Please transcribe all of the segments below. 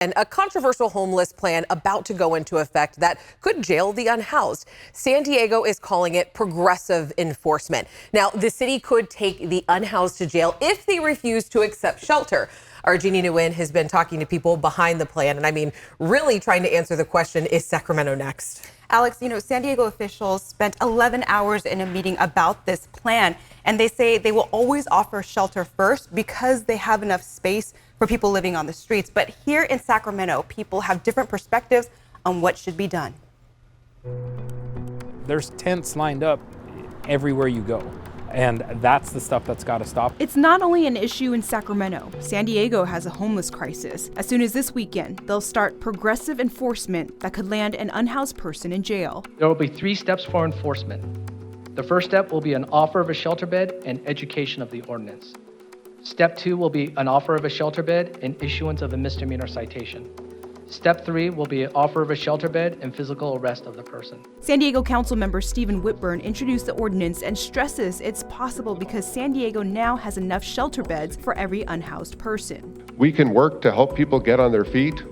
And a controversial homeless plan about to go into effect that could jail the unhoused. San Diego is calling it progressive enforcement. Now, the city could take the unhoused to jail if they refuse to accept shelter. Our Jeannie Nguyen has been talking to people behind the plan, and I mean, really trying to answer the question, is Sacramento next? Alex, San Diego officials spent 11 hours in a meeting about this plan, and they say they will always offer shelter first because they have enough space for people living on the streets. But here in Sacramento, people have different perspectives on what should be done. There's tents lined up everywhere you go. And that's the stuff that's got to stop. It's not only an issue in Sacramento. San Diego has a homeless crisis. As soon as this weekend, they'll start progressive enforcement that could land an unhoused person in jail. There will be 3 steps for enforcement. The first step will be an offer of a shelter bed and education of the ordinance. Step 2 will be an offer of a shelter bed and issuance of a misdemeanor citation. Step 3 will be an offer of a shelter bed and physical arrest of the person. San Diego Council member Stephen Whitburn introduced the ordinance and stresses it's possible because San Diego now has enough shelter beds for every unhoused person. We can work to help people get on their feet,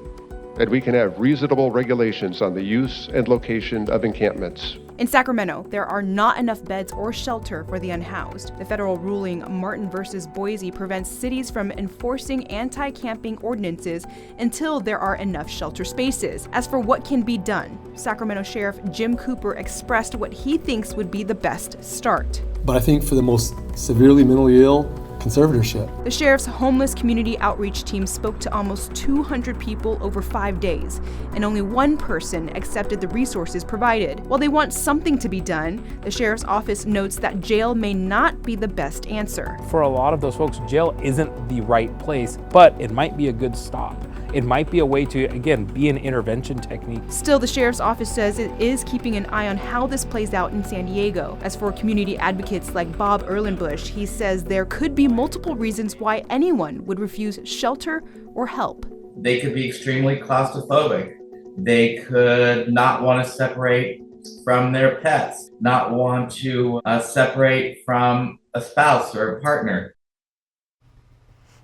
and we can have reasonable regulations on the use and location of encampments. In Sacramento, there are not enough beds or shelter for the unhoused. The federal ruling Martin versus Boise prevents cities from enforcing anti-camping ordinances until there are enough shelter spaces. As for what can be done, Sacramento Sheriff Jim Cooper expressed what he thinks would be the best start. But I think for the most severely mentally ill, conservatorship. The sheriff's homeless community outreach team spoke to almost 200 people over 5 days, and only one person accepted the resources provided. While they want something to be done, the sheriff's office notes that jail may not be the best answer. For a lot of those folks, jail isn't the right place, but it might be a good stop. It might be a way to, again, be an intervention technique. Still, the sheriff's office says it is keeping an eye on how this plays out in San Diego. As for community advocates like Bob Erlenbush, he says there could be multiple reasons why anyone would refuse shelter or help. They could be extremely claustrophobic. They could not want to separate from their pets, not want to separate from a spouse or a partner.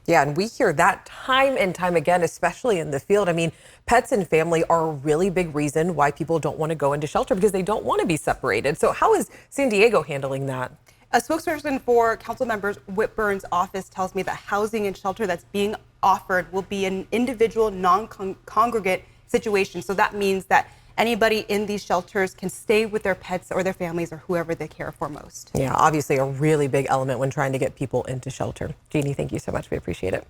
Yeah, and we hear that time and time again, especially in the field. I mean, pets and family are a really big reason why people don't want to go into shelter because they don't want to be separated. So how is San Diego handling that? A spokesperson for council members Whitburn's office tells me that housing and shelter that's being offered will be an individual, non-congregate situation. So that means that anybody in these shelters can stay with their pets or their families or whoever they care for most. Yeah, obviously a really big element when trying to get people into shelter. Jeannie, thank you so much. We appreciate it.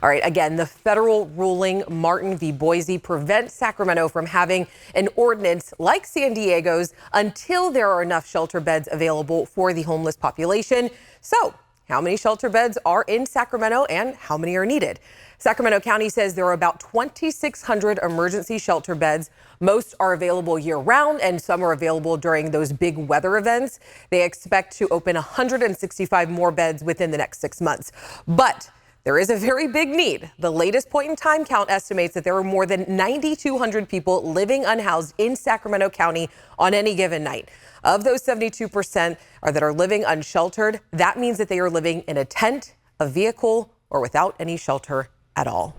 All right, again, the federal ruling Martin v. Boise prevents Sacramento from having an ordinance like San Diego's until there are enough shelter beds available for the homeless population. So, how many shelter beds are in Sacramento and how many are needed? Sacramento County says there are about 2,600 emergency shelter beds. Most are available year-round, and some are available during those big weather events. They expect to open 165 more beds within the next 6 months. But there is a very big need. The latest point-in-time count estimates that there are more than 9,200 people living unhoused in Sacramento County on any given night. Of those, 72% that are living unsheltered. That means that they are living in a tent, a vehicle, or without any shelter at all.